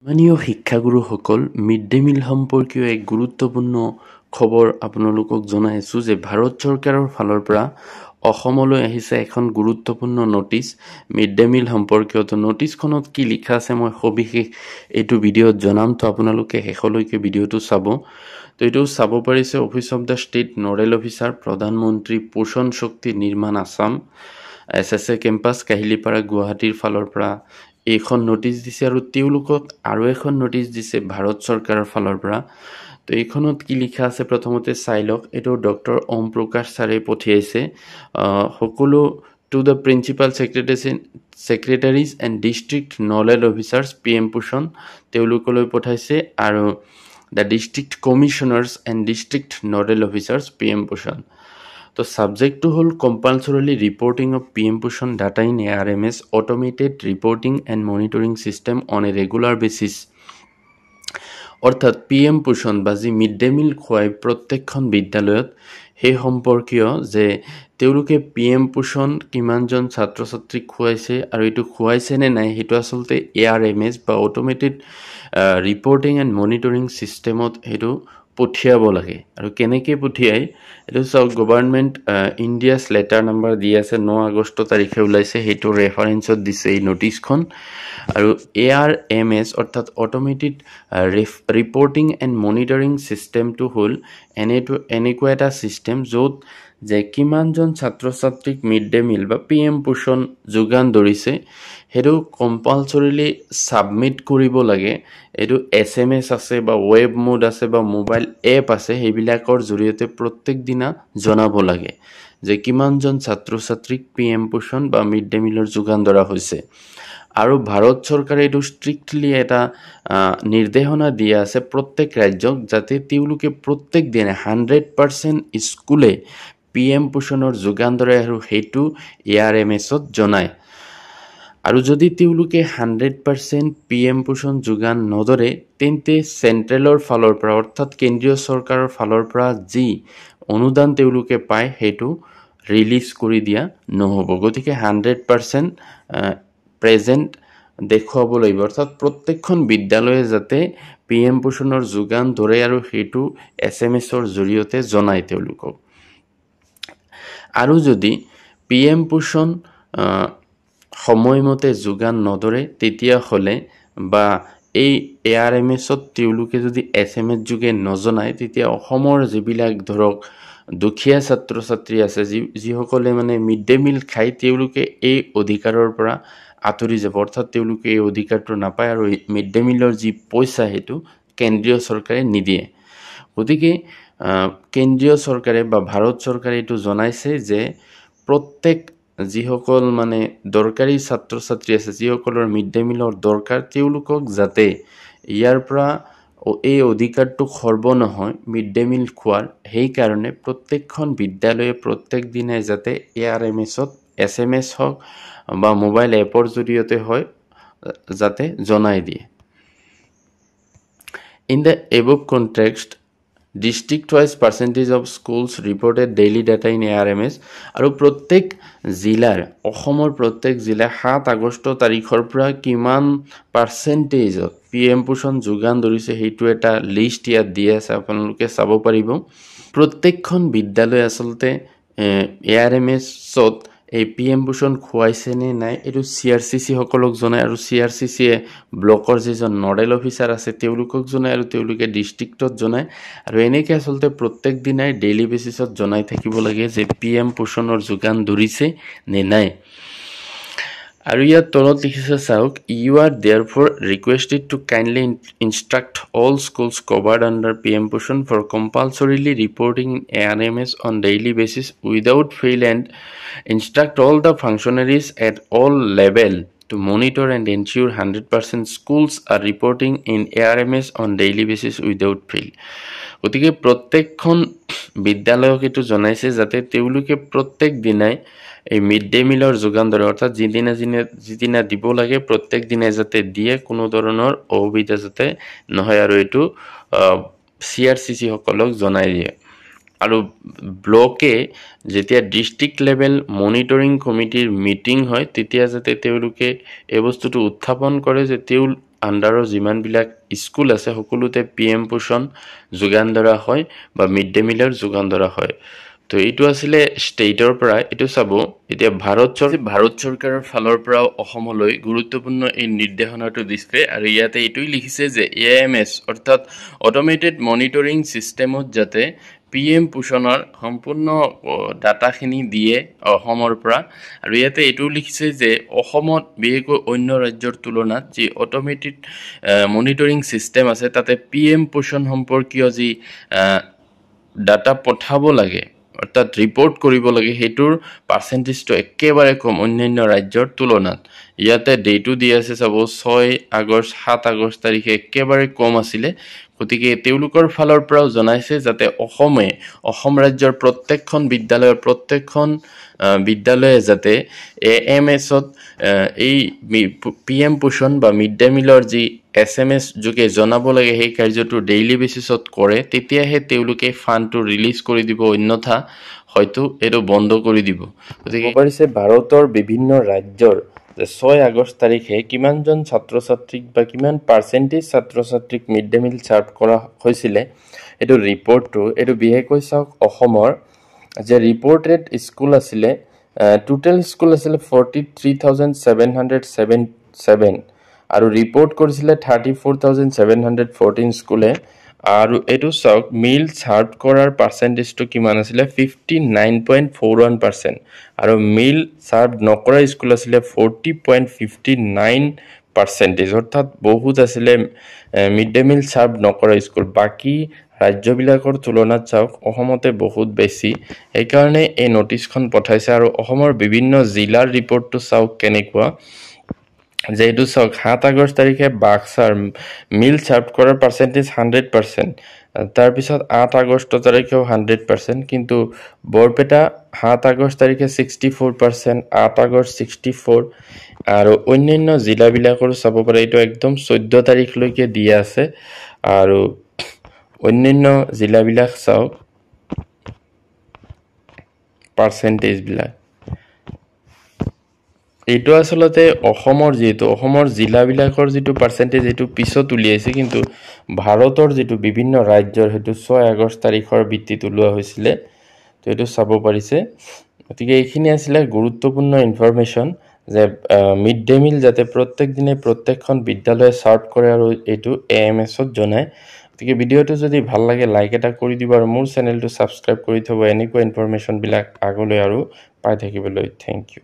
মাননীয় শিক্ষাগুৰুসকল, mid day meal সম্পৰ্কীয় এক গুৰুত্বপূৰ্ণ খবৰ আপোনালোকক জনাই আছোঁ যে ভাৰত চৰকাৰৰ ফালৰ পৰা অসমলৈ আহিছে এখন গুৰুত্বপূৰ্ণ নটিচ মিড ডে মিল সম্পৰ্কীয়। নটিচখনত কি লিখা আছে মই সবিশেষ এইটো ভিডিঅ'ত জনাম, তো আপোনালোকে শেষলৈকে ভিডিঅ'টো চাব। তো এইটো চাব পাৰিছে office of the state nodal officer, প্ৰধানমন্ত্ৰী পোষণ শক্তি নিৰ্মাণ আছাম, SSA কেম্পাছ কাহিলীপাৰা গুৱাহাটীৰ ফালৰ পৰা এইখন নটিচ দিছে, আৰু তেওঁলোকক আৰু এখন নটিচ দিছে ভাৰত চৰকাৰৰ ফালৰ পৰা। তো এইখনত কি লিখা আছে প্ৰথমতে চাই লওক। এইটো ডক্টৰ ওম প্ৰকাশ ছাৰে পঠিয়াইছে সকলো to the principal secretaries and district nodal officers PM Poshan তেওঁলোকলৈ পঠাইছে, আৰু the district commissioners and district nodal officers PM Poshan. তো সাবজেক্টটো হ'ল compulsorily reporting of PM Poshan data in ARMS automated reporting and monitoring system on a regular basis. অৰ্থাৎ PM পোষণ বা যি মিড ডে মিল খুৱাই প্ৰত্যেকখন বিদ্যালয়ত সেই সম্পৰ্কীয় যে তেওঁলোকে PM পোষণ কিমানজন ছাত্ৰ ছাত্ৰীক খুৱাইছে আৰু এইটো খুৱাইছে নে নাই সেইটো আচলতে ARMS বা অট'মেটেড ৰিপৰ্টিং এণ্ড মনিটৰিং চিষ্টেমত সেইটো পঠিয়াব লাগে। আৰু কেনেকৈ পঠিয়াই এইটো চাওক, গভৰ্ণমেণ্ট ইণ্ডিয়াছ লেটাৰ নাম্বাৰ দি আছে 9 আগষ্ট তাৰিখে ওলাইছে, সেইটো ৰেফাৰেঞ্চত দিছে এই নটিচখন। আৰু ARMS অৰ্থাৎ অট'মেটেড ৰিপৰ্টিং এণ্ড মনিটৰিং চিষ্টেমটো হ'ল এনেকুৱা এটা চিষ্টেম য'ত যে কিমানজন ছাত্ৰ ছাত্ৰীক মিড ডে মিল বা PM পোষণ যোগান ধৰিছে সেইটো কম্পালসৰিলি ছাবমিট কৰিব লাগে। এইটো SMS আছে বা ৱেব মোড আছে বা মোবাইল এপ আছে, সেইবিলাকৰ জৰিয়তে প্ৰত্যেক দিনা জনাব লাগে যে কিমানজন ছাত্ৰ ছাত্ৰীক PM পোষণ বা মিড ডে মিলৰ যোগান ধৰা হৈছে। আৰু ভাৰত চৰকাৰে এইটো ষ্ট্ৰিক্টলি এটা নিৰ্দেশনা দিয়া আছে প্ৰত্যেক ৰাজ্যক, যাতে তেওঁলোকে প্ৰত্যেক দিনে 100% স্কুলে PM পোষণৰ যোগান ধৰে আৰু সেইটো ARMSত জনায়। আৰু যদি তেওঁলোকে 100% PM পোষণ যোগান নধৰে তেন্তে চেণ্ট্ৰেলৰ ফালৰ পৰা অৰ্থাৎ কেন্দ্ৰীয় চৰকাৰৰ ফালৰ পৰা যি অনুদান তেওঁলোকে পায় সেইটো ৰিলিজ কৰি দিয়া নহ'ব। গতিকে 100% প্ৰেজেণ্ট দেখুৱাব লাগিব, অৰ্থাৎ প্ৰত্যেকখন বিদ্যালয়ে যাতে PM পোষণৰ যোগান ধৰে আৰু সেইটো SMSৰ জৰিয়তে জনায় তেওঁলোকক। আৰু যদি PM পোষণ সময়মতে যোগান নধৰে তেতিয়াহ'লে বা এই ARMSত তেওঁলোকে যদি SMS যোগে নজনায় তেতিয়া অসমৰ যিবিলাক ধৰক দুখীয়া ছাত্ৰ ছাত্ৰী আছে যিসকলে মানে মিড ডে মিল খায় তেওঁলোকে এই অধিকাৰৰ পৰা আঁতৰি যাব, অৰ্থাৎ তেওঁলোকে এই অধিকাৰটো নাপায় আৰু মিড ডে মিলৰ যি পইচা সেইটো কেন্দ্ৰীয় চৰকাৰে নিদিয়ে। গতিকে কেন্দ্ৰীয় চৰকাৰে বা ভাৰত চৰকাৰে এইটো জনাইছে যে প্ৰত্যেক যিসকল মানে দৰকাৰী ছাত্ৰ ছাত্ৰী আছে, যিসকলৰ মিড ডে মিলৰ দৰকাৰ, তেওঁলোকক যাতে ইয়াৰ পৰা এই অধিকাৰটো খৰ্ব নহয় মিড ডে মিল খোৱাৰ, সেইকাৰণে প্ৰত্যেকখন বিদ্যালয়ে প্ৰত্যেক দিনাই যাতে ARMSত SMS হওক বা মোবাইল এপৰ জৰিয়তে হয় যাতে জনাই দিয়ে। In the above context, district-wise percentage of schools reported daily data in ARMS, আৰু প্ৰত্যেক জিলাৰ অসমৰ প্ৰত্যেক জিলা 7 আগষ্ট তাৰিখৰ পৰা কিমান পাৰ্চেণ্টেজত PM পোষণ যোগান ধৰিছে সেইটো এটা লিষ্ট ইয়াত দি আছে, আপোনালোকে চাব পাৰিব। প্ৰত্যেকখন বিদ্যালয় আচলতে ARMSত এই PM পোষণ খুৱাইছে নে নাই এইটো CRCC সকলক জনায়, আৰু CRCCয়ে ব্লকৰ যিজন নডেল অফিচাৰ আছে তেওঁলোকক জনায় আৰু তেওঁলোকে ডিষ্ট্ৰিক্টত জনায়। আৰু এনেকৈ আচলতে প্ৰত্যেক দিনাই ডেইলি বেচিছত জনাই থাকিব লাগে যে PM পোষণৰ যোগান ধৰিছে নে নাই। আৰু ইয়াত তলত লিখিছে চাওক, you are therefore requested to kindly instruct all schools covered under PM Poshan for compulsorily reporting in ARMS on daily basis without fail and instruct all the functionaries at all level to monitor and ensure 100% schools are reporting in ARMS on daily basis without fail. গতিকে প্ৰত্যেকখন বিদ্যালয়ক এইটো জনাইছে যাতে তেওঁলোকে প্ৰত্যেক দিনাই এই mid day মিলৰ যোগান ধৰে, অৰ্থাৎ যিদিনা দিব লাগে প্ৰত্যেক দিনাই যাতে দিয়ে, কোনো ধৰণৰ অসুবিধা যাতে নহয়, আৰু এইটো CRCC সকলক জনাই দিয়ে। আৰু ব্লকে যেতিয়া ডিষ্ট্ৰিক্ট লেভেল মনিটৰিং কমিটিৰ মিটিং হয় তেতিয়া যাতে তেওঁলোকে এই বস্তুটো উত্থাপন কৰে যে আণ্ডাৰৰ যিমানবিলাক স্কুল আছে সকলোতে PM পোষণ যোগান ধৰা হয় বা মিড ডে মিলৰ যোগান ধৰা হয় তো এইটো আছিলে ষ্টেটৰ পৰা এইটো চাব এতিয়া ভাৰত চৰকাৰৰ ফালৰ পৰা অসমলৈ গুৰুত্বপূৰ্ণ এই নিৰ্দেশনাটো দিছে আৰু ইয়াতে এইটোই লিখিছে যে AMS অৰ্থাৎ অটোমেটেড মনিটৰিং সিস্টেমত যাতে PM পোষণৰ সম্পূৰ্ণ ডাটাখিনি দিয়ে অসমৰ পৰা আৰু ইয়াতে এইটো লিখিছে যে অসমত বিশেষকৈ অন্য ৰাজ্যৰ তুলনাত যি অটোমেটেড মনিটৰিং সিস্টেম আছে তাতে PM পোষণ সম্পৰ্কীয় যি ডাটা পঠাব লাগে অৰ্থাৎ ৰিপৰ্ট কৰিব লাগে হেতুৰ পাৰ্সেন্টেজটো একেবাৰে কম অন্যান্য ৰাজ্যৰ তুলনাত ইয়াতে ডেটটো দি আছে চাব 6 আগষ্ট 7 আগষ্ট তাৰিখে একেবাৰে কম আছিল গতিকে তেওলুকৰ ফালৰ পৰাও জনাইছে যাতে অসম ৰাজ্যৰ প্ৰত্যেকখন বিদ্যালয়ে যাতে AMS ত এই PM পোষণ বা মিড ডে মিলৰ যি SMS যোগে জনাব লাগে সেই কাৰ্যটো ডেইলি বেসিছত কৰে তেতিয়াহে তেওলুকে ফান্ডটো ৰিলিজ কৰি দিব অন্যথা হয়তো এটো বন্ধ কৰি দিব গতিকে পাৰিছে ভাৰতৰ বিভিন্ন ৰাজ্যৰ 6 আগষ্ট তাৰিখে কিমানজন ছাত্ৰ-ছাত্ৰীক বা কিমান পাৰ্সেন্টেজ ছাত্ৰ-ছাত্ৰীক মিড ডে মিল সাৰ্ভ কৰা হৈছিল এটো ৰিপৰ্টটো এটো বিহেকৈ চাওক অসমৰ যে ৰিপৰ্টেড স্কুল আছিল টোটাল স্কুল আছিল 43777 আৰু ৰিপৰ্ট কৰিছিল 34714 স্কুলে আৰু এটো চাওক মিল সাৰ্ভ কৰাৰ পাৰ্সেন্টেজটো কিমান আছিল 59.41% আৰু মিল সাৰ্ভ নকৰা স্কুল আছিল 40.59% অৰ্থাৎ বহুত আছিল মিড ডে মিল সাৰ্ভ নকৰা স্কুল বাকি ৰাজ্যবিলাকৰ তুলনাত চাওক অসমতে বহুত বেছি এই কাৰণে এই নোটিছখন পঠাইছে আৰু অসমৰ বিভিন্ন জিলাৰ ৰিপৰ্টটো চাওক কেনেকুৱা যেহেতু চাওক 7 আগষ্ট তাৰিখে বাক্সাৰ মিল সাৰ্ভ কৰাৰ পাৰ্সেন্টেজ 100% তাৰ পিছত 8 আগষ্ট তাৰিখেও 100% কিন্তু বৰপেটা 7 আগষ্ট তাৰিখে 64% 8 আগষ্ট 64 আৰু অন্যান্য জিলাবিলাকৰ চাব পাৰে এটো একদম 14 তাৰিখলৈকে দিয়া আছে আৰু অন্যান্য জিলাবিলাক চাওক পাৰ্সেন্টেজ বিলাক এটো আসলতে অসমৰ জিলাবিলাকৰ যেটো পাৰ্সেন্টেজ এটো পিছত উলিয়াইছে কিন্তু ভাৰতৰ যেটো বিভিন্ন ৰাজ্যৰ হেতু 6 আগষ্ট তাৰিখৰ ভিত্তিত উলোৱা হৈছিল তো এটো চাব পাৰিছে গতিকে এইখিনি আছিল গুৰুত্বপূৰ্ণ ইনফৰমেশন যে মিড ডে মিল যাতে প্ৰত্যেক দিনে প্ৰত্যেকখন বিদ্যালয়ে সাৰ্ভ কৰে আৰু এটো AMS ত জনায় গতিকে ভিডিওটো যদি ভাল লাগে লাইক এটা কৰি দিবা আৰু মোৰ চেনেলটো সাবস্ক্ৰাইব কৰি থব এনেকুৱা ইনফৰমেশন বিলাক আগলৈ আৰু পাই থাকিবলৈ থ্যাংক ইউ